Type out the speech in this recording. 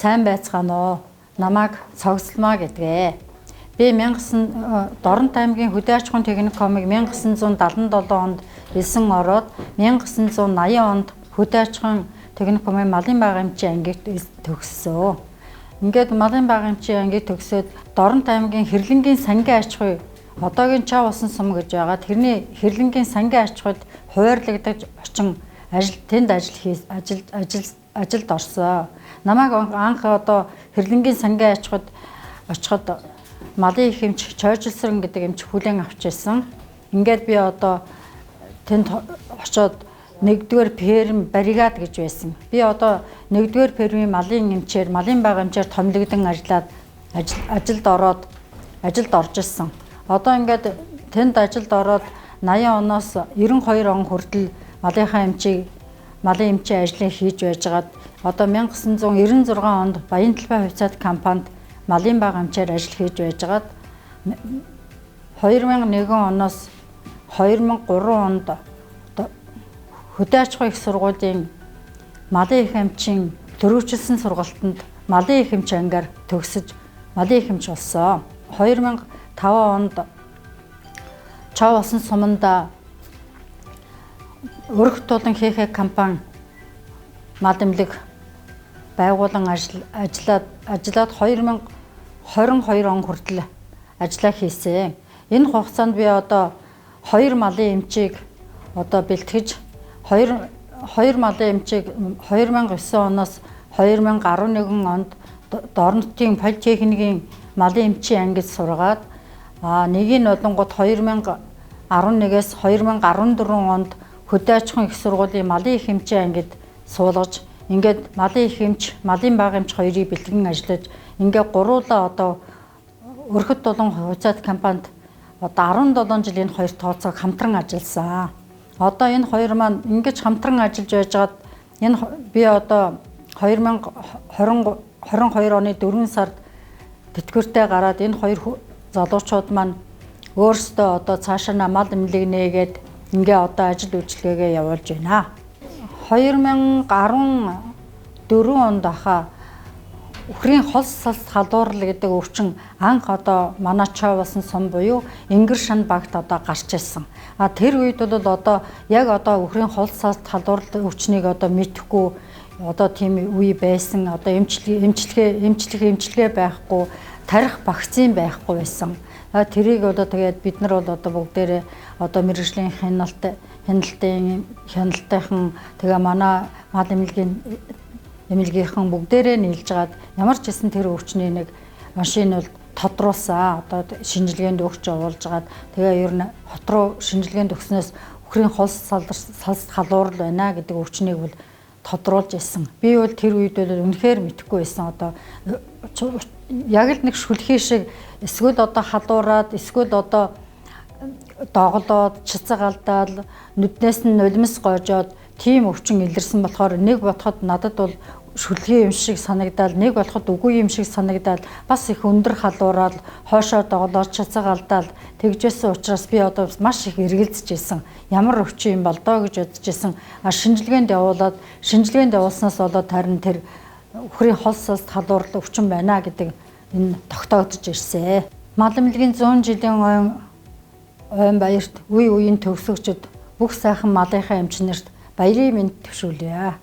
сайн байцгаана уу? Намайг цогцлмаа гэдгээ. Би Дорнот аймгийн Хөдөө аж ахуйн техникумыг 1977 онд элсэн ороод 1980 онд Хөдөө аж ахуйн техникумын малын багамжийн ангид төгссөн. Ингээд малын багамжийн ангид төгсөөд Дорнот аймгийн Хэрлэнгийн сангийн аж ахуй одоогийн Чав усан сум гэж байгаа. Тэрний Хэрлэнгийн сангийн аж ахуйд хуваарлагдаж очин ажилд орсон. Намайг анх Хэрлэнгийн сангийн аж ахуйд очиход малын их эмч Чойжилсран гэдэг эмч хүлээн авч ирсэн. Ингээд би тэнд очоод 1-р ферм бригад гэж байсан. Би 1-р фермийн малын эмчээр, малын багамжаар томилогдсон ажилд орж ирсэн. Ингээд тэнд ажилд ороод 80 оноос 92 он хүртэл малын эмчийн ажлыг хийж байжгаад 1996 онд Баян талбай хувьцаат компанид малын багамжаар ажил хийж байжгаад 2001 оноос 2003 онд Хөдөө аж ахуйн их сургуулийн малын их эмчийн төрөвчлсөн сургалтанд малын их эмч ангиар төгсөж малын их эмч болсон. 2005 онд Чав усан суманда өрх тулан хийх компани мал эмнэлэг байгуулан ажиллаад 2022 он хүртэл ажиллаа хийсэн. Энэ хугацаанд би 2 малын эмчийг бэлтгэж 2 малын эмчийг 2009 оноос 2011 онд Дорнотын политехникийн малын эмчийн ангид сургаад нэг нь болонгууд 2011-ээс 2014 онд Хөдөө аж ахуйн их сургуулийн малын их эмчийн ангид суулгаж ингээд малын их эмч, малын бага эмч хоёрыг бэлтгэн ажиллаж ингээд гуруулаа өрхөд тулан хувьцаат компанид 17 жил энэ хоёр тооцоог хамтран ажилласан. Энэ хоёр маань ингэж хамтран ажиллаж байжгаад би 2022 оны 4 сард тэтгэвртэй гараад энэ хоёр залуучууд маань өөрсдөө цаашаа мал эмнэлэг нээгээд ажил үйлчилгээгээ явуулж байна. 2014 онд Үхрийн холс салт халуурал гэдэг өвчин анх манай Чав усан сум буюу Ингэр шан багт гарч ирсэн. Тэр үед бол яг Үхрийн холс салт халуурал өвчнийг мэдэхгүй тийм үе байсан. Эмчилгээ байхгүй, тарих вакцин байхгүй байсан. Тэрийг тэгээд бид нар бүгдээрээ мэргэжлийн хяналтынхан тэгээ манай мал эмнэлгийнхэн бүгдээрээ нийлж гаад ямар ч гэсэн тэр өвчний нэг машин бол тодруулсан. Шинжилгээнд өгч явуулж гаад тэгээ ер нь хот руу шинжилгээнд өгснөөс Үхрийн холс салт халуурал байна гэдэг өвчнийг бол тодруулж ирсэн. Би бол тэр үед үнэхээр мэдэхгүй байсан. Яг л нэг шүлхий шиг эсвэл халуураад эсвэл доголоод цэцэг алдаад нүднээс нь нулимс гоожоод тийм өвчин илэрсэн болохоор нэг бодоход надад бол шүлхий юм шиг санагдаад, нэг болоход үгүй юм шиг санагдаад бас их өндөр халуураад хоошоо доголоод цэцэг алдаад тэгжсэн учраас би маш их эргэлзэж ирсэн. Ямар өвчин юм бол доо гэж бодож ирсэн. Шинжилгээнд явуулснаас болоод харин тэр Үхрийн холс салт халуурал өвчин байна гэдэг энэ тогтоогдож ирсэн. Мал эмнэлгийн 100 жилийн ойн баярт үеийн төгсөгчд бүх сайхан малынхаа эмчнэрт баярын мэнд төвшүүлье.